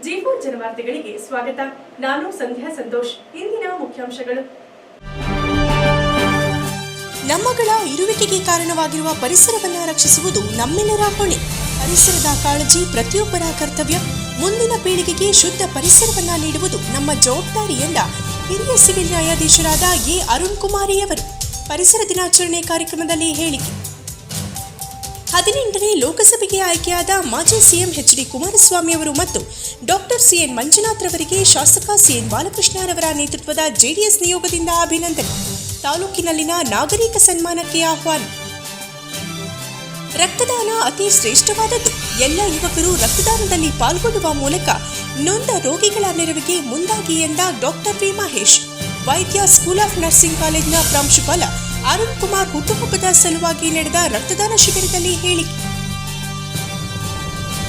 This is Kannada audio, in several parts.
ಜೀವೋ ಜನವಾರ್ತೆಗಳಿಗೆ ಸ್ವಾಗತ. ನಾನು ಸಂಧ್ಯಾ ಸಂತೋಷ್. ಇಂದಿನ ಮುಖ್ಯಾಂಶಗಳು. ನಮ್ಮಗಳ ಇರುವಿಕೆಗೆ ಕಾರಣವಾಗಿರುವ ಪರಿಸರವನ್ನು ರಕ್ಷಿಸುವುದು ನಮ್ಮೆಲ್ಲರ ಹೊಣೆ. ಪರಿಸರದ ಕಾಳಜಿ ಪ್ರತಿಯೊಬ್ಬರ ಕರ್ತವ್ಯ. ಮುಂದಿನ ಪೀಳಿಗೆಗೆ ಶುದ್ಧ ಪರಿಸರವನ್ನ ನೀಡುವುದು ನಮ್ಮ ಜವಾಬ್ದಾರಿ ಎಂದ ಹಿರಿಯ ಸಿವಿಲ್ ನ್ಯಾಯಾಧೀಶರಾದ ಎ ಅರುಣ್ ಕುಮಾರಿಯವರು ಪರಿಸರ ದಿನಾಚರಣೆ ಕಾರ್ಯಕ್ರಮದಲ್ಲಿ ಹೇಳಿಕೆ. 18ನೇ ಲೋಕಸಭೆಗೆ ಆಯ್ಕೆಯಾದ ಮಾಜಿ ಸಿಎಂ ಎಚ್.ಡಿ. ಕುಮಾರಸ್ವಾಮಿ ಅವರು ಮತ್ತು ಡಾಕ್ಟರ್ ಸಿಎನ್ ಮಂಜುನಾಥ್ ರವರಿಗೆ ಶಾಸಕ ಸಿಎನ್ ಬಾಲಕೃಷ್ಣರವರ ನೇತೃತ್ವದ ಜೆಡಿಎಸ್ ನಿಯೋಗದಿಂದ ಅಭಿನಂದನೆ. ತಾಲೂಕಿನಲ್ಲಿನ ನಾಗರಿಕ ಸನ್ಮಾನಕ್ಕೆ ಆಹ್ವಾನ. ರಕ್ತದಾನ ಅತಿ ಶ್ರೇಷ್ಠವಾದದ್ದು. ಎಲ್ಲ ಯುವಕರು ರಕ್ತದಾನದಲ್ಲಿ ಪಾಲ್ಗೊಳ್ಳುವ ಮೂಲಕ ನೊಂದ ರೋಗಿಗಳ ನೆರವಿಗೆ ಮುಂದಾಗಿ ಎಂದ ಡಾಕ್ಟರ್ ವಿ ಮಹೇಶ್. ವೈದ್ಯ ಸ್ಕೂಲ್ ಆಫ್ ನರ್ಸಿಂಗ್ ಕಾಲೇಜಿನ ಪ್ರಾಂಶುಪಾಲ ಅರುಣ್ ಕುಮಾರ್ ಹುಟ್ಟುಹಬ್ಬದ ಸಲುವಾಗಿ ನಡೆದ ರಕ್ತದಾನ ಶಿಬಿರದಲ್ಲಿ ಹೇಳಿಕೆ.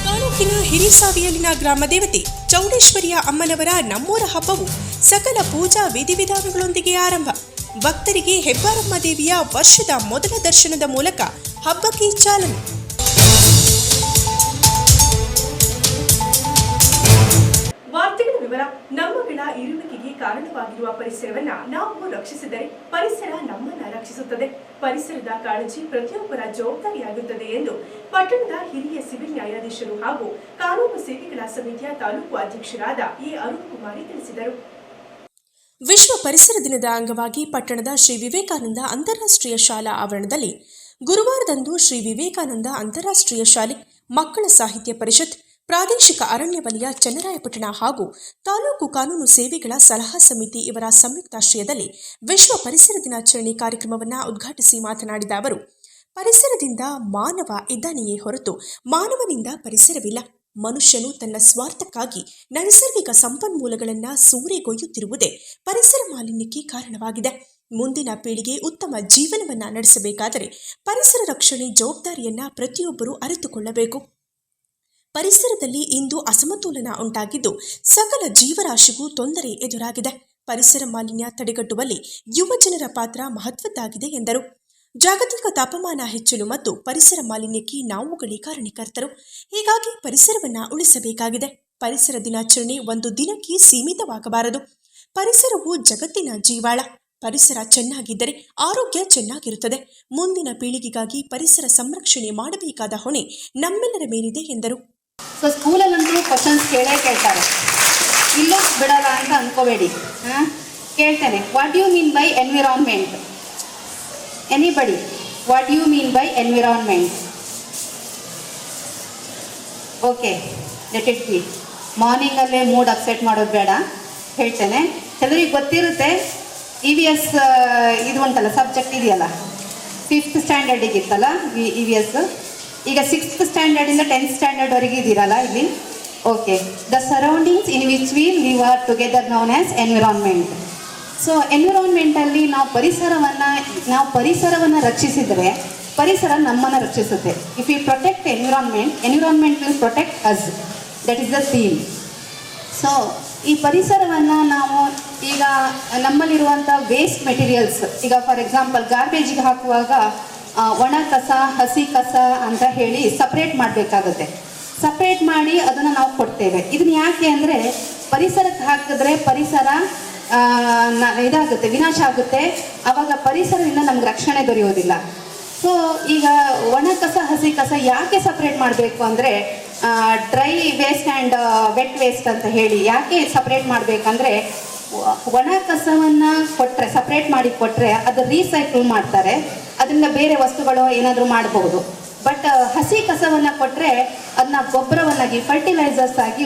ತಾಲೂಕಿನ ಹಿರಿಸಾವಿಯಲ್ಲಿನ ಗ್ರಾಮ ದೇವತೆ ಚೌಡೇಶ್ವರಿಯ ಅಮ್ಮನವರ ನಮ್ಮೂರ ಹಬ್ಬವು ಸಕಲ ಪೂಜಾ ವಿಧಿವಿಧಾನಗಳೊಂದಿಗೆ ಆರಂಭ. ಭಕ್ತರಿಗೆ ಹೆಬ್ಬಾರಮ್ಮ ದೇವಿಯ ವರ್ಷದ ಮೊದಲ ದರ್ಶನದ ಮೂಲಕ ಹಬ್ಬಕ್ಕೆ ಚಾಲನೆ. ವಾರ್ತೆಗಳ ವಿವರ. ನಮ್ಮಗಳ ಇರುವಿಕೆಗೆ ಕಾರಣವಾಗಿರುವ ಪರಿಸರವನ್ನ ನಾವು ರಕ್ಷಿಸಿದರೆ ಪರಿಸರ ನಮ್ಮನ್ನ ರಕ್ಷಿಸುತ್ತದೆ. ಪರಿಸರದ ಕಾಳಜಿ ಪ್ರತಿಯೊಬ್ಬರ ಜವಾಬ್ದಾರಿಯಾಗುತ್ತದೆ ಎಂದು ಪಟ್ಟಣದ ಹಿರಿಯ ಸಿವಿಲ್ ನ್ಯಾಯಾಧೀಶರು ಹಾಗೂ ಕಾನೂನು ಸೇವೆಗಳ ಸಮಿತಿಯ ತಾಲೂಕು ಅಧ್ಯಕ್ಷರಾದ ಎ ಅರುಣ್ ಕುಮಾರಿ ತಿಳಿಸಿದರು. ವಿಶ್ವ ಪರಿಸರ ದಿನದ ಅಂಗವಾಗಿ ಪಟ್ಟಣದ ಶ್ರೀ ವಿವೇಕಾನಂದ ಅಂತಾರಾಷ್ಟ್ರೀಯ ಶಾಲಾ ಆವರಣದಲ್ಲಿ ಗುರುವಾರದಂದು ಶ್ರೀ ವಿವೇಕಾನಂದ ಅಂತಾರಾಷ್ಟ್ರೀಯ ಶಾಲೆ, ಮಕ್ಕಳ ಸಾಹಿತ್ಯ ಪರಿಷತ್, ಪ್ರಾದೇಶಿಕ ಅರಣ್ಯ ವಲಯ ಚನ್ನರಾಯಪಟ್ಟಣ ಹಾಗೂ ತಾಲೂಕು ಕಾನೂನು ಸೇವೆಗಳ ಸಲಹಾ ಸಮಿತಿ ಇವರ ಸಂಯುಕ್ತಾಶ್ರಯದಲ್ಲಿ ವಿಶ್ವ ಪರಿಸರ ದಿನಾಚರಣೆ ಕಾರ್ಯಕ್ರಮವನ್ನು ಉದ್ಘಾಟಿಸಿ ಮಾತನಾಡಿದ ಅವರು, ಪರಿಸರದಿಂದ ಮಾನವ ಇದ್ದಾನೆಯೇ ಹೊರತು ಮಾನವನಿಂದ ಪರಿಸರವಿಲ್ಲ. ಮನುಷ್ಯನು ತನ್ನ ಸ್ವಾರ್ಥಕ್ಕಾಗಿ ನೈಸರ್ಗಿಕ ಸಂಪನ್ಮೂಲಗಳನ್ನು ಸೂರೆಗೊಯ್ಯುತ್ತಿರುವುದೇ ಪರಿಸರ ಮಾಲಿನ್ಯಕ್ಕೆ ಕಾರಣವಾಗಿದೆ. ಮುಂದಿನ ಪೀಳಿಗೆ ಉತ್ತಮ ಜೀವನವನ್ನ ನಡೆಸಬೇಕಾದರೆ ಪರಿಸರ ರಕ್ಷಣೆ ಜವಾಬ್ದಾರಿಯನ್ನ ಪ್ರತಿಯೊಬ್ಬರೂ ಅರಿತುಕೊಳ್ಳಬೇಕು. ಪರಿಸರದಲ್ಲಿ ಇಂದು ಅಸಮತೋಲನ ಉಂಟಾಗಿದ್ದು ಸಕಲ ಜೀವರಾಶಿಗೂ ತೊಂದರೆ ಎದುರಾಗಿದೆ. ಪರಿಸರ ಮಾಲಿನ್ಯ ತಡೆಗಟ್ಟುವಲ್ಲಿ ಯುವ ಜನರ ಪಾತ್ರ ಮಹತ್ವದ್ದಾಗಿದೆ ಎಂದರು. ಜಾಗತಿಕ ತಾಪಮಾನ ಹೆಚ್ಚಲು ಮತ್ತು ಪರಿಸರ ಮಾಲಿನ್ಯಕ್ಕೆ ನಾವುಗಳೇ ಕಾರಣಕರ್ತರು. ಹೀಗಾಗಿ ಪರಿಸರವನ್ನ ಉಳಿಸಬೇಕಾಗಿದೆ. ಪರಿಸರ ದಿನಾಚರಣೆ ಒಂದು ದಿನಕ್ಕೆ ಸೀಮಿತವಾಗಬಾರದು. ಪರಿಸರವು ಜಗತ್ತಿನ ಜೀವಾಳ. ಪರಿಸರ ಚೆನ್ನಾಗಿದ್ದರೆ ಆರೋಗ್ಯ ಚೆನ್ನಾಗಿರುತ್ತದೆ. ಮುಂದಿನ ಪೀಳಿಗೆಗಾಗಿ ಪರಿಸರ ಸಂರಕ್ಷಣೆ ಮಾಡಬೇಕಾದ ಹೊಣೆ ನಮ್ಮೆಲ್ಲರ ಮೇಲಿದೆ ಎಂದರು. ಸೊ ಸ್ಕೂಲಲ್ಲಂತೂ ಕ್ವಶನ್ಸ್ ಕೇಳ್ತಾರೆ, ಇಲ್ಲೂ ಬಿಡಲ್ಲ ಅಂತ ಅನ್ಕೋಬೇಡಿ. ಕೇಳ್ತೇನೆ, what you mean by environment? Anybody, what you mean by environment? Okay, let it be. ಮಾರ್ನಿಂಗಲ್ಲೇ ಮೂಡ್ ಅಪ್ಸೆಟ್ ಮಾಡೋದು ಬೇಡ, ಹೇಳ್ತೇನೆ. ಕೆಲವರಿಗೆ ಗೊತ್ತಿರುತ್ತೆ, EVS ಇದು ಉಂಟಲ್ಲ, ಸಬ್ಜೆಕ್ಟ್ ಇದೆಯಲ್ಲ, 5th ಸ್ಟ್ಯಾಂಡರ್ಡಿಗೆ ಇತ್ತಲ್ಲ EVS. ಈಗ 6th ಸ್ಟ್ಯಾಂಡರ್ಡಿಂದ 10th ಸ್ಟ್ಯಾಂಡರ್ಡ್ವರೆಗೆ ಇದ್ದೀರಲ್ಲ ಇಲ್ಲಿ. Okay, the surroundings in which we live are together known as environment. So ಎನ್ವಿರಾನ್ಮೆಂಟಲ್ಲಿ ನಾವು ಪರಿಸರವನ್ನು ರಕ್ಷಿಸಿದರೆ ಪರಿಸರ ನಮ್ಮನ್ನು ರಕ್ಷಿಸುತ್ತೆ. If you protect environment will protect us. That is the theme. So ಈ ಪರಿಸರವನ್ನು ನಾವು ಈಗ ನಮ್ಮಲ್ಲಿರುವಂಥ ವೇಸ್ಟ್ ಮೆಟೀರಿಯಲ್ಸ್, ಈಗ ಫಾರ್ ಎಕ್ಸಾಂಪಲ್ ಗಾರ್ಬೇಜಿಗೆ ಹಾಕುವಾಗ ಒಣ ಕಸ, ಹಸಿ ಕಸ ಅಂತ ಹೇಳಿ ಸಪ್ರೇಟ್ ಮಾಡಬೇಕಾಗುತ್ತೆ. ಸಪ್ರೇಟ್ ಮಾಡಿ ಅದನ್ನು ನಾವು ಕೊಡ್ತೇವೆ. ಇದನ್ನ ಯಾಕೆ ಅಂದರೆ ಪರಿಸರಕ್ಕೆ ಹಾಕಿದ್ರೆ ಪರಿಸರ ಇದಾಗುತ್ತೆ, ವಿನಾಶ ಆಗುತ್ತೆ. ಆವಾಗ ಪರಿಸರದಿಂದ ನಮ್ಗೆ ರಕ್ಷಣೆ ದೊರೆಯೋದಿಲ್ಲ. ಸೊ ಈಗ ಒಣ ಕಸ, ಹಸಿ ಕಸ ಯಾಕೆ ಸಪ್ರೇಟ್ ಮಾಡಬೇಕು ಅಂದರೆ dry waste and vet waste ಅಂತ ಹೇಳಿ ಯಾಕೆ ಸಪ್ರೇಟ್ ಮಾಡಬೇಕಂದ್ರೆ, ಒಣ ಕಸವನ್ನು ಕೊಟ್ಟರೆ, ಸಪ್ರೇಟ್ ಮಾಡಿ ಕೊಟ್ಟರೆ ಅದು ರೀಸೈಕಲ್ ಮಾಡ್ತಾರೆ, ಅದರಿಂದ ಬೇರೆ ವಸ್ತುಗಳು ಏನಾದರೂ ಮಾಡಬಹುದು. ಬಟ್ ಹಸಿ ಕಸವನ್ನು ಕೊಟ್ಟರೆ ಅದನ್ನ ಗೊಬ್ಬರವನ್ನಾಗಿ, ಫರ್ಟಿಲೈಸರ್ಸ್ ಆಗಿ.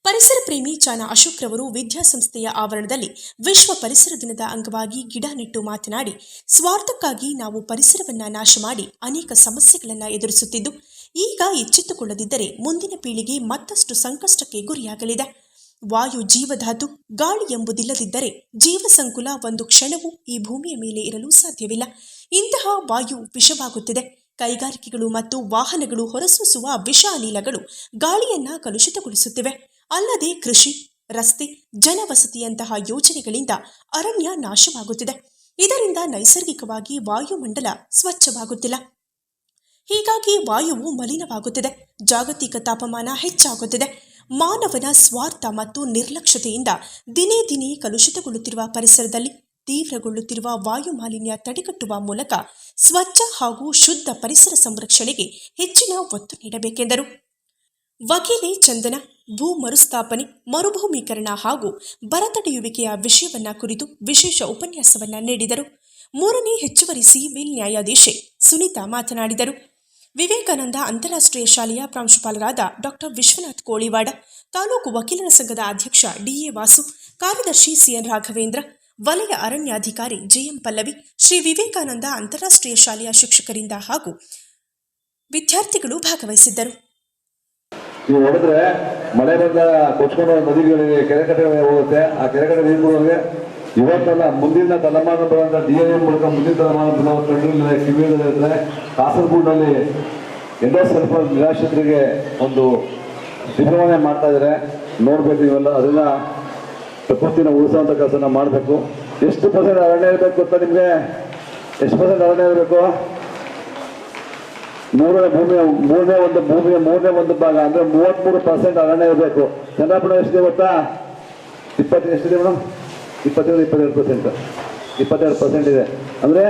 ಪರಿಸರ ಪ್ರೇಮಿ ಚಾನ ಅಶೋಕ್ ರವರು ವಿದ್ಯಾಸಂಸ್ಥೆಯ ಆವರಣದಲ್ಲಿ ವಿಶ್ವ ಪರಿಸರ ದಿನದ ಅಂಗವಾಗಿ ಗಿಡ ನೆಟ್ಟು ಮಾತನಾಡಿ, ಸ್ವಾರ್ಥಕ್ಕಾಗಿ ನಾವು ಪರಿಸರವನ್ನ ನಾಶ ಮಾಡಿ ಅನೇಕ ಸಮಸ್ಯೆಗಳನ್ನು ಎದುರಿಸುತ್ತಿದ್ದು, ಈಗ ಎಚ್ಚೆತ್ತುಕೊಳ್ಳದಿದ್ದರೆ ಮುಂದಿನ ಪೀಳಿಗೆ ಮತ್ತಷ್ಟು ಸಂಕಷ್ಟಕ್ಕೆ ಗುರಿಯಾಗಲಿದೆ. ವಾಯು ಜೀವಧಾತು, ಗಾಳಿ ಎಂಬುದಿಲ್ಲದಿದ್ದರೆ ಜೀವಸಂಕುಲ ಒಂದು ಕ್ಷಣವೂ ಈ ಭೂಮಿಯ ಮೇಲೆ ಇರಲು ಸಾಧ್ಯವಿಲ್ಲ. ಇಂತಹ ವಾಯು ವಿಷವಾಗುತ್ತಿದೆ. ಕೈಗಾರಿಕೆಗಳು ಮತ್ತು ವಾಹನಗಳು ಹೊರಸೂಸುವ ವಿಷ ಅನಿಲಗಳು ಗಾಳಿಯನ್ನ ಕಲುಷಿತಗೊಳಿಸುತ್ತಿವೆ. ಅಲ್ಲದೆ ಕೃಷಿ, ರಸ್ತೆ, ಜನವಸತಿಯಂತಹ ಯೋಜನೆಗಳಿಂದ ಅರಣ್ಯ ನಾಶವಾಗುತ್ತಿದೆ. ಇದರಿಂದ ನೈಸರ್ಗಿಕವಾಗಿ ವಾಯುಮಂಡಲ ಸ್ವಚ್ಛವಾಗುತ್ತಿಲ್ಲ. ಹೀಗಾಗಿ ವಾಯುವು ಮಲಿನವಾಗುತ್ತಿದೆ. ಜಾಗತಿಕ ತಾಪಮಾನ ಹೆಚ್ಚಾಗುತ್ತಿದೆ. ಮಾನವನ ಸ್ವಾರ್ಥ ಮತ್ತು ನಿರ್ಲಕ್ಷ್ಯತೆಯಿಂದ ದಿನೇ ದಿನೇ ಕಲುಷಿತಗೊಳ್ಳುತ್ತಿರುವ ಪರಿಸರದಲ್ಲಿ ತೀವ್ರಗೊಳ್ಳುತ್ತಿರುವ ವಾಯು ಮಾಲಿನ್ಯ ತಡೆಗಟ್ಟುವ ಮೂಲಕ ಸ್ವಚ್ಛ ಹಾಗೂ ಶುದ್ಧ ಪರಿಸರ ಸಂರಕ್ಷಣೆಗೆ ಹೆಚ್ಚಿನ ಒತ್ತು ನೀಡಬೇಕೆಂದರು. ವಕೀಲೆ ಚಂದನ ಭೂ ಮರುಸ್ಥಾಪನೆ, ಮರುಭೂಮೀಕರಣ ಹಾಗೂ ಬರ ತಡೆಯುವಿಕೆಯ ವಿಷಯವನ್ನ ಕುರಿತು ವಿಶೇಷ ಉಪನ್ಯಾಸವನ್ನ ನೀಡಿದರು. 3ನೇ ಹೆಚ್ಚುವರಿ ಸಿವಿಲ್ ನ್ಯಾಯಾಧೀಶೆ ಸುನೀತಾ ಮಾತನಾಡಿದರು. ವಿವೇಕಾನಂದ ಅಂತಾರಾಷ್ಟ್ರೀಯ ಶಾಲೆಯ ಪ್ರಾಂಶುಪಾಲರಾದ ಡಾಕ್ಟರ್ ವಿಶ್ವನಾಥ್ ಕೋಳಿವಾಡ, ತಾಲೂಕು ವಕೀಲರ ಸಂಘದ ಅಧ್ಯಕ್ಷ ಡಿಎ ವಾಸು, ಕಾರ್ಯದರ್ಶಿ ಸಿಎನ್ ರಾಘವೇಂದ್ರ, ವಲಯ ಅರಣ್ಯಾಧಿಕಾರಿ ಜಿಎಂ ಪಲ್ಲವಿ, ಶ್ರೀ ವಿವೇಕಾನಂದ ಅಂತಾರಾಷ್ಟ್ರೀಯ ಶಾಲೆಯ ಶಿಕ್ಷಕರಿಂದ ಹಾಗೂ ವಿದ್ಯಾರ್ಥಿಗಳು ಭಾಗವಹಿಸಿದ್ದರು. ನೀವು ನೋಡಿದ್ರೆ ಮಳೆ ಬಂದ ಕೊಚ್ಕೊಂಡು ನದಿಗಳಿಗೆ ಕೆರೆ ಕಟ್ಟೆಗಳಿಗೆ ಹೋಗುತ್ತೆ. ಆ ಕೆರೆ ಕಟ್ಟೆ ನೀರುಗಳಿಗೆ ಇವತ್ತಲ್ಲ ಮುಂದಿನ ತಲೆಮಾನ ಬರುವಂತ DNA ಮೂಲಕ ಮುಂದಿನ ತಲೆಮಾನ ಬರುವಂತ ಕಿವಿಯಿದ್ರೆ ಕಾಸರಗೋಡಿನಲ್ಲಿ ಎಂಡೋಸಲ್ಫರ್ ನಿರಾಶ್ರಿತರಿಗೆ ಒಂದು ಶಿಬಿರವನ್ನೇ ಮಾಡ್ತಾ ಇದ್ದಾರೆ. ನೋಡ್ಬೇಕು ಇವೆಲ್ಲ, ಅದನ್ನ ಪ್ರಕೃತಿನ ಉಳಿಸುವಂತ ಕೆಲಸನ ಮಾಡಬೇಕು. ಎಷ್ಟು % ಅರಣ್ಯ ಇರಬೇಕು ಗೊತ್ತಾ ನಿಮ್ಗೆ? ಎಷ್ಟು % ಅರಣ್ಯ ಇರಬೇಕು? ಮೂರನೇ ಒಂದು ಭಾಗ ಅಂದ್ರೆ 33% ಅರಣ್ಯ ಇರಬೇಕು. ಚಂದ್ರಾಪುರ ಎಷ್ಟಿದೆ ಗೊತ್ತಾ? 20 ಎಷ್ಟಿದೆ ಮೇಡಮ್? 22% ಇದೆ. ಅಂದ್ರೆ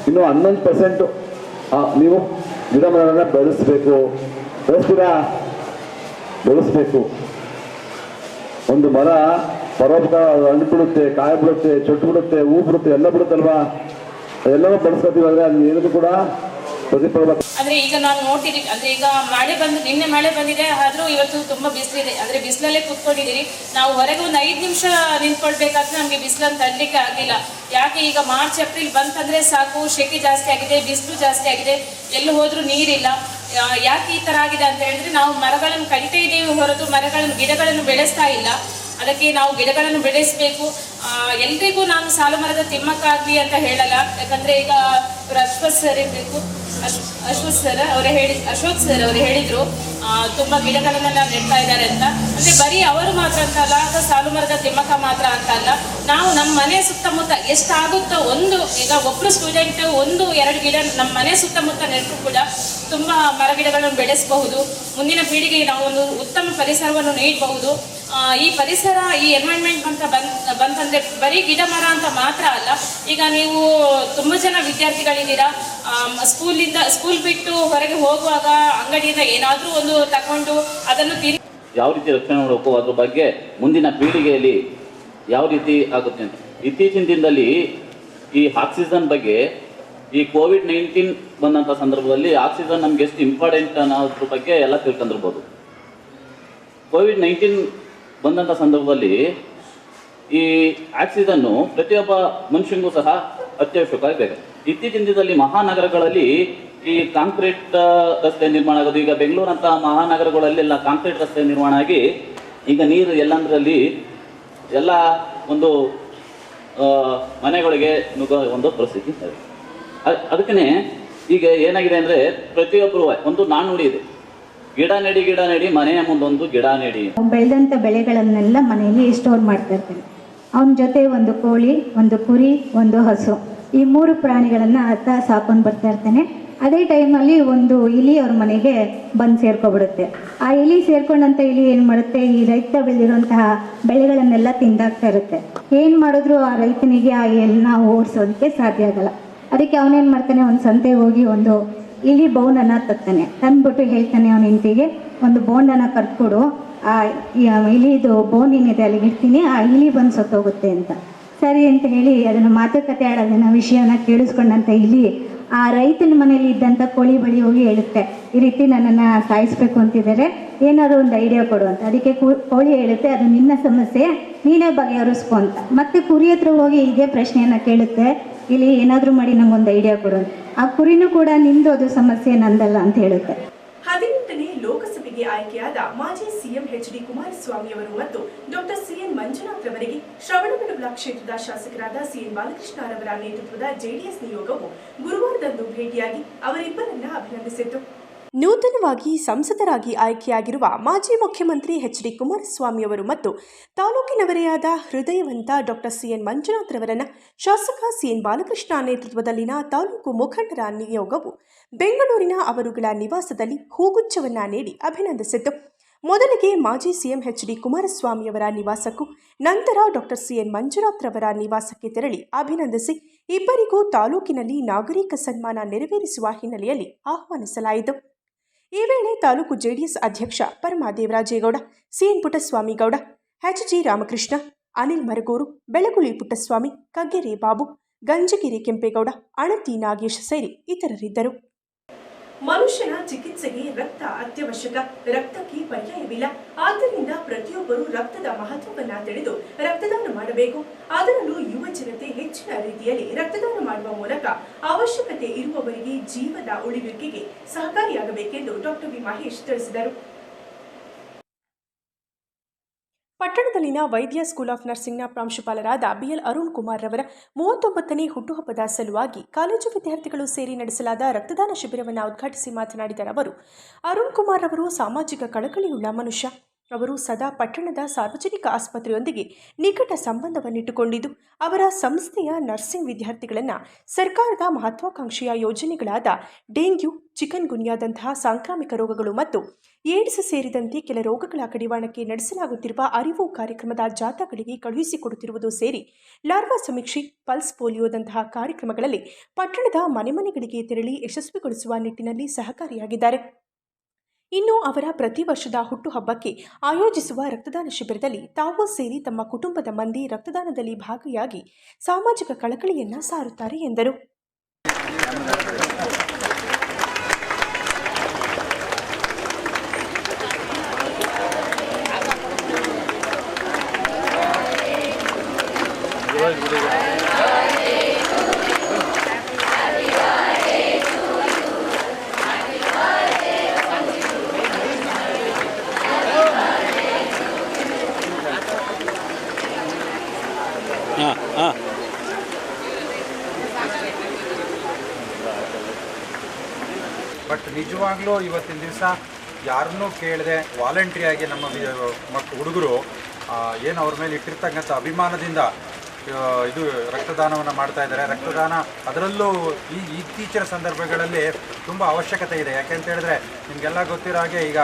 ಇನ್ನು 11% ನೀವು ಗಿಡ ಮರಗಳನ್ನ ಬೆಳೆಸ್ಬೇಕು. ಬೆಳೆಸ್ಬೇಕು. ಒಂದು ಮರ ಪರೋಪಕಾರ ಹಣ್ಣು ಬಿಡುತ್ತೆ, ಕಾಯಿ ಬಿಡುತ್ತೆ, ಚೊಟ್ಟು ಬಿಡುತ್ತೆ, ಹೂ ಬಿಡುತ್ತೆ, ಎಲ್ಲ ಬಿಡುತ್ತಲ್ವಾ? ಅದೆಲ್ಲವೂ ಬೆಳೆಸ್ಕೊತೀವಿ. ಆದ್ರೆ ಅದು ಏನದು ಕೂಡ ಅಂದ್ರೆ ಈಗ ನಾನು ನೋಡ್ತಿದ್ದೀವಿ, ಅಂದ್ರೆ ಈಗ ನಿನ್ನೆ ಮಳೆ ಬಂದಿದೆ, ಆದ್ರೂ ಇವತ್ತು ತುಂಬಾ ಬಿಸಿಲಿದೆ. ಅಂದ್ರೆ ಬಿಸಿಲಲ್ಲೇ ಕುತ್ಕೊಂಡಿದ್ದೀರಿ. ನಾವು ಹೊರಗೆ ಒಂದು 5 ನಿಮಿಷ ನಿಂತ್ಕೊಳ್ಬೇಕಾದ್ರೆ ನಮ್ಗೆ ಬಿಸಿಲನ್ನು ತಡ್ಲಿಕ್ಕೆ ಆಗಿಲ್ಲ. ಯಾಕೆ? ಈಗ ಮಾರ್ಚ್ ಏಪ್ರಿಲ್ ಬಂತಂದ್ರೆ ಸಾಕು, ಸೆಕೆ ಜಾಸ್ತಿ ಆಗಿದೆ, ಬಿಸಿಲು ಜಾಸ್ತಿ ಆಗಿದೆ, ಎಲ್ಲಿ ಹೋದ್ರೂ ನೀರಿಲ್ಲ. ಯಾಕೆ ಈ ತರ ಆಗಿದೆ ಅಂತ ಹೇಳಿದ್ರೆ ನಾವು ಮರಗಳನ್ನು ಕಡಿತಾ ಇದ್ದೇವೆ ಹೊರತು ಗಿಡಗಳನ್ನು ಬೆಳೆಸ್ತಾ ಇಲ್ಲ. ಅದಕ್ಕೆ ನಾವು ಗಿಡಗಳನ್ನು ಬೆಳೆಸಬೇಕು. ಎಲ್ರಿಗೂ ನಾನು ಸಾಲು ಮರದ ತಿಮ್ಮಕ್ಕ ಆಗ್ಲಿ ಅಂತ ಹೇಳಲ್ಲ. ಯಾಕಂದ್ರೆ ಈಗ ಅಶ್ವಥ್ ಸರ್ ಇರಬೇಕು, ಅಶ್ವಥ್ ಸರ್ ಅವರು ಹೇಳಿದ್ರು ತುಂಬಾ ಗಿಡಗಳನ್ನೆಲ್ಲ ನೆಡ್ತಾ ಇದ್ದಾರೆ ಅಂತ. ಅಂದ್ರೆ ಬರೀ ಅವರು ಮಾತ್ರ ಅಂತ ಅಲ್ಲ, ಸಾಲು ಮರದ ತಿಮ್ಮಕ್ಕ ಮಾತ್ರ ಅಂತ ಅಲ್ಲ, ನಾವು ನಮ್ಮ ಮನೆ ಸುತ್ತಮುತ್ತ ಎಷ್ಟಾಗುತ್ತೋ ಈಗ ಒಬ್ರು ಸ್ಟೂಡೆಂಟ್ 1-2 ಗಿಡ ನಮ್ಮ ಮನೆ ಸುತ್ತಮುತ್ತ ನೆಟ್ಟರು ಕೂಡ ತುಂಬಾ ಮರ ಗಿಡಗಳನ್ನು ಬೆಳೆಸಬಹುದು. ಮುಂದಿನ ಪೀಳಿಗೆಗೆ ನಾವು ಒಂದು ಉತ್ತಮ ಪರಿಸರವನ್ನು ನೀಡಬಹುದು. ಈ ಪರಿಸರ, ಈ ಎನ್ವೈರನ್ಮೆಂಟ್ ಅಂತ ಬಂತಂದ್ರೆ ಬರೀ ಗಿಡ ಮರ ಅಂತ ಮಾತ್ರ ಅಲ್ಲ. ಈಗ ನೀವು ತುಂಬಾ ಜನ ವಿದ್ಯಾರ್ಥಿಗಳಿದ್ದೀರಾ, ಸ್ಕೂಲ್ ಬಿಟ್ಟು ಹೊರಗೆ ಹೋಗುವಾಗ ಅಂಗಡಿಯಿಂದ ಏನಾದ್ರೂ ಒಂದು ತಕೊಂಡು ಅದನ್ನು ಯಾವ ರೀತಿ ರಕ್ಷಣೆ ಮಾಡಬೇಕು, ಅದ್ರ ಬಗ್ಗೆ ಮುಂದಿನ ಪೀಳಿಗೆಯಲ್ಲಿ ಯಾವ ರೀತಿ ಆಗುತ್ತೆ ಅಂತ. ಇತ್ತೀಚಿನ ದಿನದಲ್ಲಿ ಈ ಆಕ್ಸಿಜನ್ ಬಗ್ಗೆ, ಈ COVID-19 ಬಂದಂಥ ಸಂದರ್ಭದಲ್ಲಿ ಆಕ್ಸಿಜನ್ ನಮ್ಗೆ ಎಷ್ಟು ಇಂಪಾರ್ಟೆಂಟ್ ಅನ್ನೋದ್ರ ಬಗ್ಗೆ ಎಲ್ಲ ತಿಳ್ಕೊಂಡಿರ್ಬೋದು. COVID-19 ಬಂದಂಥ ಸಂದರ್ಭದಲ್ಲಿ ಈ ಆಕ್ಸಿಜನ್ನು ಪ್ರತಿಯೊಬ್ಬ ಮನುಷ್ಯನಿಗೂ ಸಹ ಅತ್ಯವಶ್ಯಕವಾಗಿ ಬೇಕು. ಇತ್ತೀಚಿನ ದಿನದಲ್ಲಿ ಮಹಾನಗರಗಳಲ್ಲಿ ಈ ಕಾಂಕ್ರೀಟ್ ರಸ್ತೆ ನಿರ್ಮಾಣ ಆಗೋದು. ಈಗ ಬೆಂಗಳೂರಂಥ ಮಹಾನಗರಗಳಲ್ಲೆಲ್ಲ ಕಾಂಕ್ರೀಟ್ ರಸ್ತೆ ನಿರ್ಮಾಣ ಆಗಿ ಈಗ ನೀರು ಎಲ್ಲಂದ್ರಲ್ಲಿ ಎಲ್ಲ ಒಂದು ಮನೆಗಳಿಗೆ ನುಗ್ಗೋ ಒಂದು ಪರಿಸ್ಥಿತಿ ಇದೆ. ಅದಕ್ಕೇ ಈಗ ಏನಾಗಿದೆ ಅಂದರೆ ಪ್ರತಿಯೊಬ್ಬರು ಒಂದು ನಾಣ್ಣುಡಿ ಇದೆ, ಗಿಡ ನೆಡಿ ಮನೆಯ ಮುಂದೊಂದು ಗಿಡ ನೆಡಿ. ಬೆಳೆದಂಥ ಬೆಳೆಗಳನ್ನೆಲ್ಲ ಮನೆಯಲ್ಲಿ ಸ್ಟೋರ್ ಮಾಡ್ತಾ ಇರ್ತಾನೆ. ಅವನ ಜೊತೆ ಒಂದು ಕೋಳಿ, ಒಂದು ಕುರಿ, ಒಂದು ಹಸು, ಈ 3 ಪ್ರಾಣಿಗಳನ್ನು ಆತ ಸಾಕೊಂಡು ಬರ್ತಾ ಇರ್ತಾನೆ. ಅದೇ ಟೈಮಲ್ಲಿ ಒಂದು ಇಲಿ ಅವ್ರ ಮನೆಗೆ ಬಂದು ಸೇರ್ಕೊಬಿಡುತ್ತೆ. ಆ ಇಲಿ ಸೇರ್ಕೊಂಡಂಥ ಇಲಿ ಏನು ಮಾಡುತ್ತೆ, ಈ ರೈತ ಬೆಳೆದಿರುವಂತಹ ಬೆಳೆಗಳನ್ನೆಲ್ಲ ತಿಂದಾಗ್ತಾ ಇರುತ್ತೆ. ಏನು ಮಾಡಿದ್ರು ಆ ರೈತನಿಗೆ ಆ ಎಲ್ನ ಓಡಿಸೋದಕ್ಕೆ ಸಾಧ್ಯ ಆಗಲ್ಲ. ಅದಕ್ಕೆ ಅವನೇನು ಮಾಡ್ತಾನೆ, ಒಂದು ಸಂತೆಗೆ ಹೋಗಿ ಒಂದು ಇಲಿ ಬೋನನ್ನು ತರ್ತಾನೆ. ತಂದ್ಬಿಟ್ಟು ಹೇಳ್ತಾನೆ ಅವನ ಹೆಂಡತಿಗೆ, ಒಂದು ಬೋನನ್ನು ಕರ್ಕೊಡು, ಆ ಇಲಿದು ಬೋನ್ ಏನಿದೆ ಅಲ್ಲಿಗೆ ಇಡ್ತೀನಿ, ಆ ಇಲಿ ಬಂದು ಸತ್ತೋಗುತ್ತೆ ಅಂತ. ಸರಿ ಅಂತ ಹೇಳಿ ಅದನ್ನು ಮಾತುಕತೆ ಆಡೋದನ್ನ ವಿಷಯನ ಕೇಳಿಸ್ಕೊಂಡಂಥ ಇಲಿ ಆ ರೈತನ ಮನೇಲಿ ಇದ್ದಂಥ ಕೋಳಿ ಬಳಿ ಹೋಗಿ ಹೇಳುತ್ತೆ, ಈ ರೀತಿ ನನ್ನನ್ನು ಸಾಯಿಸ್ಬೇಕು ಅಂತಿದ್ದಾರೆ, ಏನಾದ್ರು ಒಂದು ಐಡಿಯಾ ಕೊಡು ಅಂತ. ಅದಕ್ಕೆ ಕೋಳಿ ಹೇಳುತ್ತೆ, ಅದು ನಿನ್ನ ಸಮಸ್ಯೆ, ನೀನೇ ಬಗೆಹರಿಸ್ಕೊ ಅಂತ. ಮತ್ತೆ ಕುರಿ ಹತ್ರ ಹೋಗಿ ಇದೇ ಪ್ರಶ್ನೆಯನ್ನು ಕೇಳುತ್ತೆ, ಇಲ್ಲಿ ಏನಾದರೂ ಮಾಡಿ ನಂಗೊಂದು ಐಡಿಯಾ ಕೊಡು ಅಂತ. ಆ ಕುರಿನೂ ಕೂಡ ನಿಂದು ಅದು ಸಮಸ್ಯೆ ನಂದಲ್ಲ ಅಂತ ಹೇಳುತ್ತೆ. 18ನೇ ಲೋಕಸಭೆಗೆ ಆಯ್ಕೆಯಾದ ಮಾಜಿ ಸಿಎಂ ಎಚ್.ಡಿ. ಕುಮಾರಸ್ವಾಮಿ ಅವರು ಮತ್ತು ಡಾಕ್ಟರ್ ಸಿಎನ್ ಮಂಜುನಾಥ್ ರವರಿಗೆ ಶ್ರವಣಬೆಳಗೊಳ ಕ್ಷೇತ್ರದ ಶಾಸಕರಾದ ಸಿಎನ್ ಬಾಲಕೃಷ್ಣ ರವರ ನೇತೃತ್ವದ ಜೆಡಿಎಸ್ ನಿಯೋಗವು ಗುರುವಾರದಂದು ಭೇಟಿಯಾಗಿ ಅವರಿಬ್ಬರನ್ನ ಅಭಿನಂದಿಸಿತು. ನೂತನವಾಗಿ ಸಂಸದರಾಗಿ ಆಯ್ಕೆಯಾಗಿರುವ ಮಾಜಿ ಮುಖ್ಯಮಂತ್ರಿ ಎಚ್.ಡಿ. ಕುಮಾರಸ್ವಾಮಿ ಅವರು ಮತ್ತು ತಾಲೂಕಿನವರೇ ಆದ ಹೃದಯವಂತ ಡಾಕ್ಟರ್ ಸಿಎನ್ ಮಂಜುನಾಥ್ ರವರನ್ನ ಶಾಸಕ ಸಿಎನ್ ಬಾಲಕೃಷ್ಣ ನೇತೃತ್ವದಲ್ಲಿನ ತಾಲೂಕು ಮುಖಂಡರ ನಿಯೋಗವು ಬೆಂಗಳೂರಿನ ಅವರುಗಳ ನಿವಾಸದಲ್ಲಿ ಹೂಗುಚ್ಛವನ್ನ ನೀಡಿ ಅಭಿನಂದಿಸಿತು. ಮೊದಲಿಗೆ ಮಾಜಿ ಸಿಎಂ ಎಚ್.ಡಿ. ಕುಮಾರಸ್ವಾಮಿಯವರ ನಿವಾಸಕ್ಕೂ ನಂತರ ಡಾಕ್ಟರ್ ಸಿ.ಎನ್. ಮಂಜುನಾಥ್ರವರ ನಿವಾಸಕ್ಕೆ ತೆರಳಿ ಅಭಿನಂದಿಸಿ ಇಬ್ಬರಿಗೂ ತಾಲೂಕಿನಲ್ಲಿ ನಾಗರಿಕ ಸನ್ಮಾನ ನೆರವೇರಿಸುವ ಹಿನ್ನೆಲೆಯಲ್ಲಿ ಆಹ್ವಾನಿಸಲಾಯಿತು. ಈ ವೇಳೆ ತಾಲೂಕು ಜೆಡಿಎಸ್ ಅಧ್ಯಕ್ಷ ಪರಮಾ ದೇವರಾಜೇಗೌಡ, ಸಿಎನ್ ಪುಟ್ಟಸ್ವಾಮಿಗೌಡ, ಎಚ್.ಜಿ. ರಾಮಕೃಷ್ಣ, ಅನಿಲ್ ಮರಗೂರು, ಬೆಳಗುಳಿ ಪುಟ್ಟಸ್ವಾಮಿ, ಕಗ್ಗೆರೆ ಬಾಬು, ಗಂಜಗಿರಿ ಕೆಂಪೇಗೌಡ, ಅಣತಿ ನಾಗೇಶ್ ಸೇರಿ ಇತರರಿದ್ದರು. ಮನುಷ್ಯನ ಚಿಕಿತ್ಸೆಗೆ ರಕ್ತ ಅತ್ಯವಶ್ಯಕ. ರಕ್ತಕ್ಕೆ ಪರ್ಯಾಯವಿಲ್ಲ. ಆದ್ದರಿಂದ ಪ್ರತಿಯೊಬ್ಬರೂ ರಕ್ತದ ಮಹತ್ವವನ್ನು ತಿಳಿದು ರಕ್ತದಾನ ಮಾಡಬೇಕು. ಅದರಲ್ಲೂ ಯುವ ಜನತೆ ಹೆಚ್ಚಿನ ರೀತಿಯಲ್ಲಿ ರಕ್ತದಾನ ಮಾಡುವ ಮೂಲಕ ಅವಶ್ಯಕತೆ ಇರುವವರಿಗೆ ಜೀವದ ಉಳಿವಿಕೆಗೆ ಸಹಕಾರಿಯಾಗಬೇಕೆಂದು ಡಾಕ್ಟರ್ ವಿ. ಮಹೇಶ್ ತಿಳಿಸಿದರು. ಪಟ್ಟಣದಲ್ಲಿನ ವೈದ್ಯ ಸ್ಕೂಲ್ ಆಫ್ ನರ್ಸಿಂಗ್ನ ಪ್ರಾಂಶುಪಾಲರಾದ ಬಿಎಲ್ ಅರುಣ್ ಕುಮಾರ್ ರವರ 39ನೇ ಹುಟ್ಟುಹಬ್ಬದ ಸಲುವಾಗಿ ಕಾಲೇಜು ವಿದ್ಯಾರ್ಥಿಗಳು ಸೇರಿ ನಡೆಸಲಾದ ರಕ್ತದಾನ ಶಿಬಿರವನ್ನು ಉದ್ಘಾಟಿಸಿ ಮಾತನಾಡಿದ ಅವರು, ಅರುಣ್ ಕುಮಾರ್ ಅವರು ಸಾಮಾಜಿಕ ಕಳಕಳಿಯುಳ್ಳ ಮನುಷ್ಯ. ಅವರು ಸದಾ ಪಟ್ಟಣದ ಸಾರ್ವಜನಿಕ ಆಸ್ಪತ್ರೆಯೊಂದಿಗೆ ನಿಕಟ ಸಂಬಂಧವನ್ನಿಟ್ಟುಕೊಂಡಿದ್ದು ಅವರ ಸಂಸ್ಥೆಯ ನರ್ಸಿಂಗ್ ವಿದ್ಯಾರ್ಥಿಗಳನ್ನು ಸರ್ಕಾರದ ಮಹತ್ವಾಕಾಂಕ್ಷೆಯ ಯೋಜನೆಗಳಾದ ಡೆಂಗ್ಯೂ, ಚಿಕನ್ ಗುನ್ಯಾದಂತಹ ಸಾಂಕ್ರಾಮಿಕ ರೋಗಗಳು ಮತ್ತು ಏಡ್ಸ್ ಸೇರಿದಂತೆ ಕೆಲ ರೋಗಗಳ ಕಡಿವಾಣಕ್ಕೆ ನಡೆಸಲಾಗುತ್ತಿರುವ ಅರಿವು ಕಾರ್ಯಕ್ರಮದ ಜಾಥಾಗಳಿಗೆ ಕಳುಹಿಸಿಕೊಡುತ್ತಿರುವುದು ಸೇರಿ ಲಾರ್ವಾ ಸಮೀಕ್ಷೆ, ಪಲ್ಸ್ ಪೋಲಿಯೋದಂತಹ ಕಾರ್ಯಕ್ರಮಗಳಲ್ಲಿ ಪಟ್ಟಣದ ಮನೆಗಳಿಗೆ ತೆರಳಿ ಯಶಸ್ವಿಗೊಳಿಸುವ ನಿಟ್ಟಿನಲ್ಲಿ ಸಹಕಾರಿಯಾಗಿದ್ದಾರೆ. ಇನ್ನು ಅವರ ಪ್ರತಿ ವರ್ಷದ ಹುಟ್ಟುಹಬ್ಬಕ್ಕೆ ಆಯೋಜಿಸುವ ರಕ್ತದಾನ ಶಿಬಿರದಲ್ಲಿ ತಾವು ಸೇರಿ ತಮ್ಮ ಕುಟುಂಬದ ಮಂದಿ ರಕ್ತದಾನದಲ್ಲಿ ಭಾಗಿಯಾಗಿ ಸಾಮಾಜಿಕ ಕಳಕಳಿಯನ್ನ ಸಾರುತ್ತಾರೆ ಎಂದರು. ಬಟ್ ನಿಜವಾಗ್ಲೂ ಇವತ್ತಿನ ದಿವಸ ಯಾರನ್ನೂ ಕೇಳದೆ ವಾಲಂಟ್ರಿಯಾಗಿ ನಮ್ಮ ಹುಡುಗರು ಏನು ಅವ್ರ ಮೇಲೆ ಇಟ್ಟಿರ್ತಕ್ಕಂಥ ಅಭಿಮಾನದಿಂದ ಇದು ರಕ್ತದಾನವನ್ನು ಮಾಡ್ತಾ ಇದ್ದಾರೆ. ರಕ್ತದಾನ ಅದರಲ್ಲೂ ಇತ್ತೀಚಿನ ಸಂದರ್ಭಗಳಲ್ಲಿ ತುಂಬ ಅವಶ್ಯಕತೆ ಇದೆ. ಯಾಕೆಂತ ಹೇಳಿದ್ರೆ ನಿಮಗೆಲ್ಲ ಗೊತ್ತಿರೋ ಹಾಗೆ ಈಗ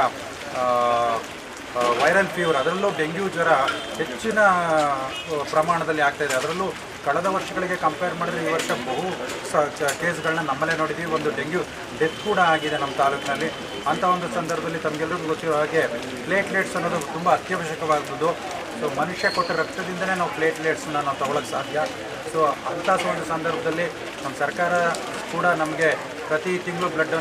ವೈರಲ್ ಫೀವರ್, ಅದರಲ್ಲೂ ಡೆಂಗ್ಯೂ ಜ್ವರ ಹೆಚ್ಚಿನ ಪ್ರಮಾಣದಲ್ಲಿ ಆಗ್ತಾಯಿದೆ. ಅದರಲ್ಲೂ ಕಳೆದ ವರ್ಷಗಳಿಗೆ ಕಂಪೇರ್ ಮಾಡಿದ್ರೆ ಈ ವರ್ಷ ಬಹು ಕೇಸ್ಗಳನ್ನ ನಮ್ಮಲ್ಲೇ ನೋಡಿದ್ದೀವಿ. ಒಂದು ಡೆಂಗ್ಯೂ ಡೆತ್ ಕೂಡ ಆಗಿದೆ ನಮ್ಮ ತಾಲೂಕಿನಲ್ಲಿ. ಅಂಥ ಒಂದು ಸಂದರ್ಭದಲ್ಲಿ ತಮಗೆಲ್ಲರಿಗೂ ಗೊತ್ತಿರೋ ಹಾಗೆ ಪ್ಲೇಟ್ಲೆಟ್ಸ್ ಅನ್ನೋದು ತುಂಬ ಅತ್ಯವಶ್ಯಕವಾದದ್ದು. ಸೊ ಮನುಷ್ಯ ಕೊಟ್ಟ ರಕ್ತದಿಂದಲೇ ನಾವು ಪ್ಲೇಟ್ಲೆಟ್ಸನ್ನ ನಾವು ತೊಗೊಳಕ್ಕೆ ಸಾಧ್ಯ. ಸೊ ಅಂಥ ಒಂದು ಸಂದರ್ಭದಲ್ಲಿ ನಮ್ಮ ಸರ್ಕಾರ ಕೂಡ ನಮಗೆ ಪ್ರತಿ ತಿಂಗಳು ಬ್ಲಡ್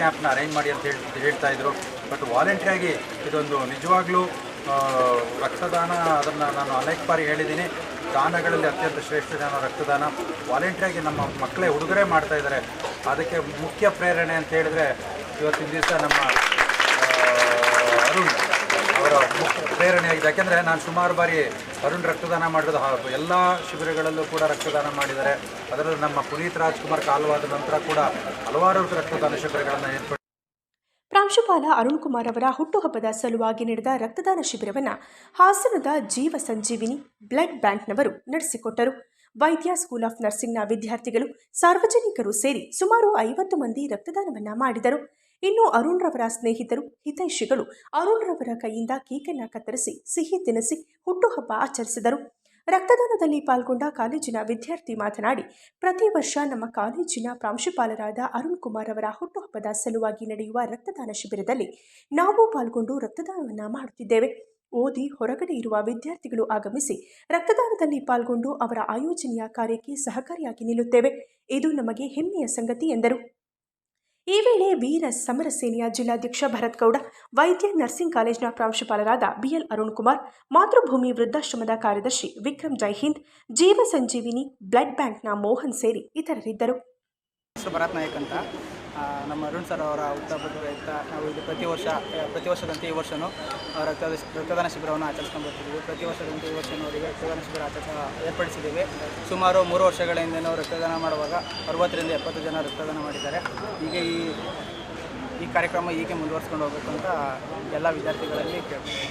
ಕ್ಯಾಂಪ್ನ ಅರೇಂಜ್ ಮಾಡಿ ಅಂತ ಹೇಳ್ತಾಯಿದ್ರು. ಬಟ್ ವಾಲಂಟ್ರಿಯಾಗಿ ಇದೊಂದು ನಿಜವಾಗ್ಲೂ ರಕ್ತದಾನ, ಅದನ್ನು ನಾನು ಅನೇಕ ಬಾರಿ ಹೇಳಿದ್ದೀನಿ, ದಾನಗಳಲ್ಲಿ ಅತ್ಯಂತ ಶ್ರೇಷ್ಠ ದಾನ ರಕ್ತದಾನ. ವಾಲಂಟ್ರಿಯಾಗಿ ನಮ್ಮ ಮಕ್ಕಳೇ ಹುಡುಗರೇ ಮಾಡ್ತಾಯಿದ್ದಾರೆ. ಅದಕ್ಕೆ ಮುಖ್ಯ ಪ್ರೇರಣೆ ಅಂತ ಹೇಳಿದ್ರೆ ಇವತ್ತಿನ ದಿವಸ ನಮ್ಮ ಅರುಣ್ ಅವರ ಪ್ರೇರಣೆಯಾಗಿದೆ. ಯಾಕೆಂದರೆ ನಾನು ಸುಮಾರು ಬಾರಿ ಅರುಣ್ ರಕ್ತದಾನ ಮಾಡಿರೋದು ಎಲ್ಲ ಶಿಬಿರಗಳಲ್ಲೂ ಕೂಡ ರಕ್ತದಾನ ಮಾಡಿದ್ದಾರೆ. ಅದರಲ್ಲೂ ನಮ್ಮ ಪುನೀತ್ ರಾಜ್ಕುಮಾರ್ ಕಾಲವಾದ ನಂತರ ಕೂಡ ಹಲವಾರು ರಕ್ತದಾನ ಶಿಬಿರಗಳನ್ನು ಏರ್ಪಡಿಸಿದ್ದಾರೆ. ಪ್ರಾಂಶುಪಾಲ ಅರುಣ್ ಕುಮಾರ್ ಅವರ ಹುಟ್ಟುಹಬ್ಬದ ಸಲುವಾಗಿ ನಡೆದ ರಕ್ತದಾನ ಶಿಬಿರವನ್ನು ಹಾಸನದ ಜೀವ ಸಂಜೀವಿನಿ ಬ್ಲಡ್ ಬ್ಯಾಂಕ್ನವರು ನಡೆಸಿಕೊಟ್ಟರು. ವೈದ್ಯ ಸ್ಕೂಲ್ ಆಫ್ ನರ್ಸಿಂಗ್ನ ವಿದ್ಯಾರ್ಥಿಗಳು, ಸಾರ್ವಜನಿಕರು ಸೇರಿ ಸುಮಾರು 50 ಮಂದಿ ರಕ್ತದಾನವನ್ನು ಮಾಡಿದರು. ಇನ್ನು ಅರುಣ್ ರವರ ಸ್ನೇಹಿತರು, ಹಿತೈಷಿಗಳು ಅರುಣ್ ರವರ ಕೈಯಿಂದ ಕೇಕನ್ನು ಕತ್ತರಿಸಿ ಸಿಹಿ ತಿನ್ನಿಸಿ ಹುಟ್ಟುಹಬ್ಬ ಆಚರಿಸಿದರು. ರಕ್ತದಾನದಲ್ಲಿ ಪಾಲ್ಗೊಂಡ ಕಾಲೇಜಿನ ವಿದ್ಯಾರ್ಥಿ ಮಾತನಾಡಿ, ಪ್ರತಿ ವರ್ಷ ನಮ್ಮ ಕಾಲೇಜಿನ ಪ್ರಾಂಶುಪಾಲರಾದ ಅರುಣ್ ಕುಮಾರ್ ಅವರ ಹುಟ್ಟುಹಬ್ಬದ ಸಲುವಾಗಿ ನಡೆಯುವ ರಕ್ತದಾನ ಶಿಬಿರದಲ್ಲಿ ನಾವು ಪಾಲ್ಗೊಂಡು ರಕ್ತದಾನವನ್ನು ಮಾಡುತ್ತಿದ್ದೇವೆ. ಓದಿ ಹೊರಗಡೆ ಇರುವ ವಿದ್ಯಾರ್ಥಿಗಳು ಆಗಮಿಸಿ ರಕ್ತದಾನದಲ್ಲಿ ಪಾಲ್ಗೊಂಡು ಅವರ ಆಯೋಜನೆಯ ಕಾರ್ಯಕ್ಕೆ ಸಹಕಾರಿಯಾಗಿ ನಿಲ್ಲುತ್ತೇವೆ. ಇದು ನಮಗೆ ಹೆಮ್ಮೆಯ ಸಂಗತಿ ಎಂದರು. ಈ ವೇಳೆ ವೀರ ಸಮರ ಸೇನೆಯ ಜಿಲ್ಲಾಧ್ಯಕ್ಷ ಭರತ್ ಗೌಡ, ವೈದ್ಯ ನರ್ಸಿಂಗ್ ಕಾಲೇಜಿನ ಪ್ರಾಂಶುಪಾಲರಾದ ಬಿಎಲ್ ಅರುಣ್ ಕುಮಾರ್, ಮಾತೃಭೂಮಿ ವೃದ್ಧಾಶ್ರಮದ ಕಾರ್ಯದರ್ಶಿ ವಿಕ್ರಮ್ ಜೈಹಿಂದ್, ಜೀವ ಸಂಜೀವಿನಿ ಬ್ಲಡ್ ಬ್ಯಾಂಕ್ನ ಮೋಹನ್ ಸೇರಿ ಇತರರಿದ್ದರು. ಭರತ್ ನಾಯಕ್ ಅಂತ ನಮ್ಮ ಅರುಣ್ ಸರ್ ಅವರ ಹುಟ್ಟುಹಬ್ಬದ ಪ್ರಯುಕ್ತ ನಾವು ಇದು ಪ್ರತಿ ವರ್ಷದಂತೆ ಈ ವರ್ಷವೂ ರಕ್ತದಾನ ಶಿಬಿರವನ್ನು ಆಚರಿಸ್ಕೊಂಡು ಬರ್ತಿದ್ದೀವಿ. ಪ್ರತಿ ವರ್ಷದಂತೆ ಈ ವರ್ಷವೂ ಅವರಿಗೆ ರಕ್ತದಾನ ಶಿಬಿರ ಏರ್ಪಡಿಸಿದ್ದೀವಿ. ಸುಮಾರು 3 ವರ್ಷಗಳ ಹಿಂದೆ ನಾವು ರಕ್ತದಾನ ಮಾಡುವಾಗ 60 ರಿಂದ 70 ಜನ ರಕ್ತದಾನ ಮಾಡಿದ್ದಾರೆ. ಈಗ ಈ ಕಾರ್ಯಕ್ರಮ ಹೀಗೆ ಮುಂದುವರಿಸ್ಕೊಂಡು ಹೋಗಬೇಕು ಅಂತ ಎಲ್ಲ ವಿದ್ಯಾರ್ಥಿಗಳಲ್ಲಿ ಕೇಳ್ತೀವಿ.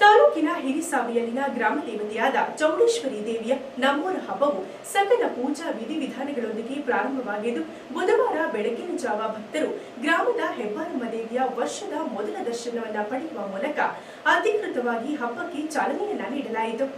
ತಾಲೂಕಿನ ಹಿರಿಸಾವಿಯಲ್ಲಿನ ಗ್ರಾಮ ದೇವತೆಯಾದ ಚೌಡೇಶ್ವರಿ ದೇವಿಯ ನಮ್ಮೂರ ಹಬ್ಬವು ಸಕಲ ಪೂಜಾ ವಿಧಿವಿಧಾನಗಳೊಂದಿಗೆ ಪ್ರಾರಂಭವಾಗಿದ್ದು ಬುಧವಾರ ಬೆಳಗಿನ ಜಾವ ಭಕ್ತರು ಗ್ರಾಮದ ಹೆಬ್ಬಾರಮ್ಮ ದೇವಿಯ ವರ್ಷದ ಮೊದಲ ದರ್ಶನವನ್ನ ಪಡೆಯುವ ಮೂಲಕ ಅಧಿಕೃತವಾಗಿ ಹಬ್ಬಕ್ಕೆ ಚಾಲನೆಯನ್ನ ನೀಡಲಾಯಿತು.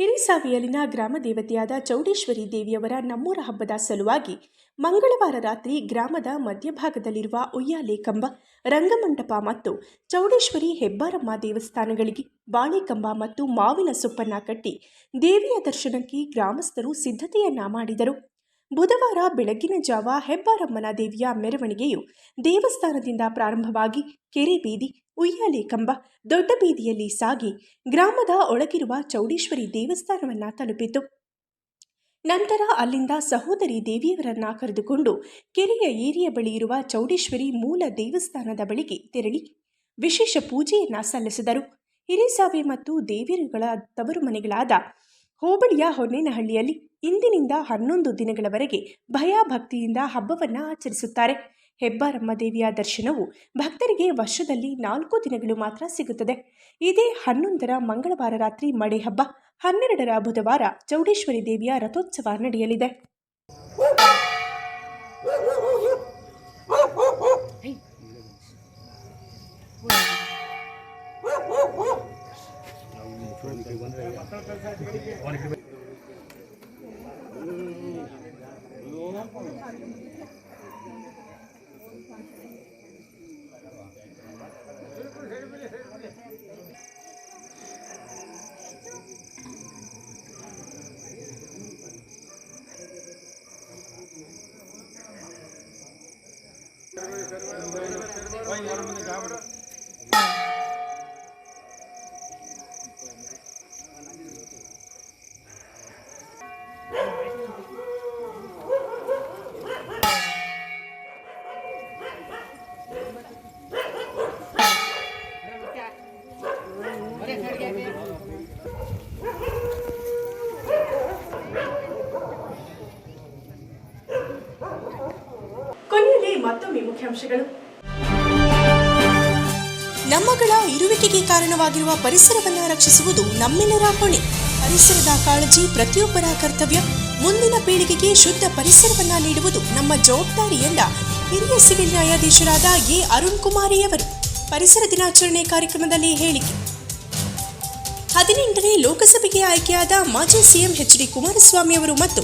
ಹಿರಿಸಾವಿಯಲ್ಲಿನ ಗ್ರಾಮ ದೇವತೆಯಾದ ಚೌಡೇಶ್ವರಿ ದೇವಿಯವರ ನಮ್ಮೂರ ಹಬ್ಬದ ಸಲುವಾಗಿ ಮಂಗಳವಾರ ರಾತ್ರಿ ಗ್ರಾಮದ ಮಧ್ಯಭಾಗದಲ್ಲಿರುವ ಉಯ್ಯಾಲೆ ಕಂಬ, ರಂಗಮಂಟಪ ಮತ್ತು ಚೌಡೇಶ್ವರಿ ಹೆಬ್ಬಾರಮ್ಮ ದೇವಸ್ಥಾನಗಳಿಗೆ ಬಾಳೆಕಂಬ ಮತ್ತು ಮಾವಿನ ಸೊಪ್ಪನ್ನ ಕಟ್ಟಿ ದೇವಿಯ ದರ್ಶನಕ್ಕೆ ಗ್ರಾಮಸ್ಥರು ಸಿದ್ಧತೆಯನ್ನ ಮಾಡಿದರು. ಬುಧವಾರ ಬೆಳಗಿನ ಜಾವ ಹೆಬ್ಬಾರಮ್ಮನ ದೇವಿಯ ಮೆರವಣಿಗೆಯು ದೇವಸ್ಥಾನದಿಂದ ಪ್ರಾರಂಭವಾಗಿ ಕೆರೆ ಬೀದಿ, ಉಯ್ಯಾಲೆ ಕಂಬ, ದೊಡ್ಡ ಬೀದಿಯಲ್ಲಿ ಸಾಗಿ ಗ್ರಾಮದ ಒಳಗಿರುವ ಚೌಡೇಶ್ವರಿ ದೇವಸ್ಥಾನವನ್ನ ತಲುಪಿತು. ನಂತರ ಅಲ್ಲಿಂದ ಸಹೋದರಿ ದೇವಿಯವರನ್ನ ಕರೆದುಕೊಂಡು ಕೆರೆಯ ಏರಿಯ ಬಳಿ ಇರುವ ಚೌಡೇಶ್ವರಿ ಮೂಲ ದೇವಸ್ಥಾನದ ಬಳಿಗೆ ತೆರಳಿ ವಿಶೇಷ ಪೂಜೆಯನ್ನ ಸಲ್ಲಿಸಿದರು. ಹಿರಿಸಾವೆ ಮತ್ತು ದೇವಿಯರುಗಳ ತವರು ಮನೆಗಳಾದ ಹೋಬಳಿಯ ಹೊನ್ನೇನಹಳ್ಳಿಯಲ್ಲಿ ಇಂದಿನಿಂದ 11 ದಿನಗಳವರೆಗೆ ಭಯಭಕ್ತಿಯಿಂದ ಹಬ್ಬವನ್ನು ಆಚರಿಸುತ್ತಾರೆ. ಹೆಬ್ಬಾರಮ್ಮ ದೇವಿಯ ದರ್ಶನವು ಭಕ್ತರಿಗೆ ವರ್ಷದಲ್ಲಿ 4 ದಿನಗಳು ಮಾತ್ರ ಸಿಗುತ್ತದೆ. ಇದೇ 11ರ ಮಂಗಳವಾರ ರಾತ್ರಿ ಮಡೆ ಹಬ್ಬ, 12ರ ಬುಧವಾರ ಚೌಡೇಶ್ವರಿ ದೇವಿಯ ರಥೋತ್ಸವ ನಡೆಯಲಿದೆ. ಕೊನೆಯಲ್ಲಿ ಮತ್ತೊಮ್ಮೆ ಮುಖ್ಯಾಂಶಗಳು. ನಮ್ಮಗಳ ಇರುವಿಕೆಗೆ ಕಾರಣವಾಗಿರುವ ಪರಿಸರವನ್ನು ರಕ್ಷಿಸುವುದು ನಮ್ಮೆಲ್ಲರ ಹೊಣೆ. ಪರಿಸರದ ಕಾಳಜಿ ಪ್ರತಿಯೊಬ್ಬರ ಕರ್ತವ್ಯ. ಮುಂದಿನ ಪೀಳಿಗೆಗೆ ಶುದ್ಧ ಪರಿಸರವನ್ನ ನೀಡುವುದು ನಮ್ಮ ಜವಾಬ್ದಾರಿ ಎಂದ ಹಿರಿಯ ಸಿವಿಲ್ ನ್ಯಾಯಾಧೀಶರಾದ ಎ ಅರುಣ್ ಕುಮಾರಿಯವರು ಪರಿಸರ ದಿನಾಚರಣೆ ಕಾರ್ಯಕ್ರಮದಲ್ಲಿ ಹೇಳಿಕೆ. 18ನೇ ಲೋಕಸಭೆಗೆ ಆಯ್ಕೆಯಾದ ಮಾಜಿ ಸಿಎಂ ಎಚ್.ಡಿ. ಕುಮಾರಸ್ವಾಮಿ ಅವರು ಮತ್ತು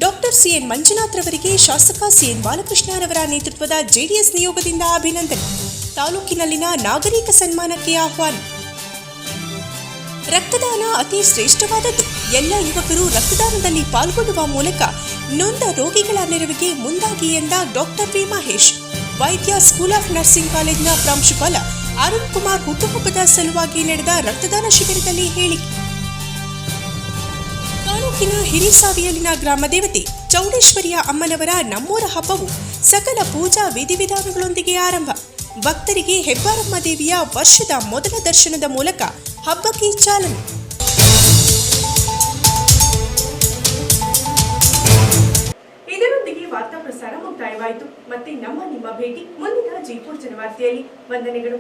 ಡಾಕ್ಟರ್ ಸಿಎನ್ ಮಂಜುನಾಥ್ ರವರಿಗೆ ಶಾಸಕ ಸಿಎನ್ ಬಾಲಕೃಷ್ಣರವರ ನೇತೃತ್ವದ ಜೆಡಿಎಸ್ ನಿಯೋಗದಿಂದ ಅಭಿನಂದನೆ. ತಾಲೂಕಿನಲ್ಲಿನ ನಾಗರಿಕ ಸನ್ಮಾನಕ್ಕೆ ಆಹ್ವಾನ. ರಕ್ತದಾನ ಅತಿ ಶ್ರೇಷ್ಠವಾದದ್ದು. ಎಲ್ಲ ಯುವಕರು ರಕ್ತದಾನದಲ್ಲಿ ಪಾಲ್ಗೊಳ್ಳುವ ಮೂಲಕ ನೊಂದ ರೋಗಿಗಳ ನೆರವಿಗೆ ಮುಂದಾಗಿ ಎಂದ ಡಾಕ್ಟರ್ ವಿ ಮಹೇಶ್. ವೈದ್ಯ ಸ್ಕೂಲ್ ಆಫ್ ನರ್ಸಿಂಗ್ ಕಾಲೇಜಿನ ಪ್ರಾಂಶುಪಾಲ ಅರುಣ್ ಕುಮಾರ್ ಹುಟ್ಟುಹಬ್ಬದ ಸಲುವಾಗಿ ನಡೆದ ರಕ್ತದಾನ ಶಿಬಿರದಲ್ಲಿ ಹೇಳಿಕೆ. ತಾಲೂಕಿನ ಹಿರಿಸಾವಿಯಲ್ಲಿನ ಗ್ರಾಮ ದೇವತೆ ಚೌಡೇಶ್ವರಿಯ ಅಮ್ಮನವರ ನಮ್ಮೂರ ಹಬ್ಬವು ಸಕಲ ಪೂಜಾ ವಿಧಿವಿಧಾನಗಳೊಂದಿಗೆ ಆರಂಭ. ಭಕ್ತರಿಗೆ ಹೆಬ್ಬಾರಮ್ಮ ದೇವಿಯ ವರ್ಷದ ಮೊದಲ ದರ್ಶನದ ಮೂಲಕ ಹಬ್ಬಕ್ಕೆ ಚಾಲನೆ. ಇದರೊಂದಿಗೆ ವಾರ್ತಾ ಪ್ರಸಾರ ಮುಕ್ತಾಯವಾಯಿತು. ಮತ್ತೆ ನಿಮ್ಮ ಭೇಟಿ ಮುಂದಿನ ಜೈಪುರ್ ಜನವಾರ್ತೆಯಲ್ಲಿ. ವಂದನೆಗಳು.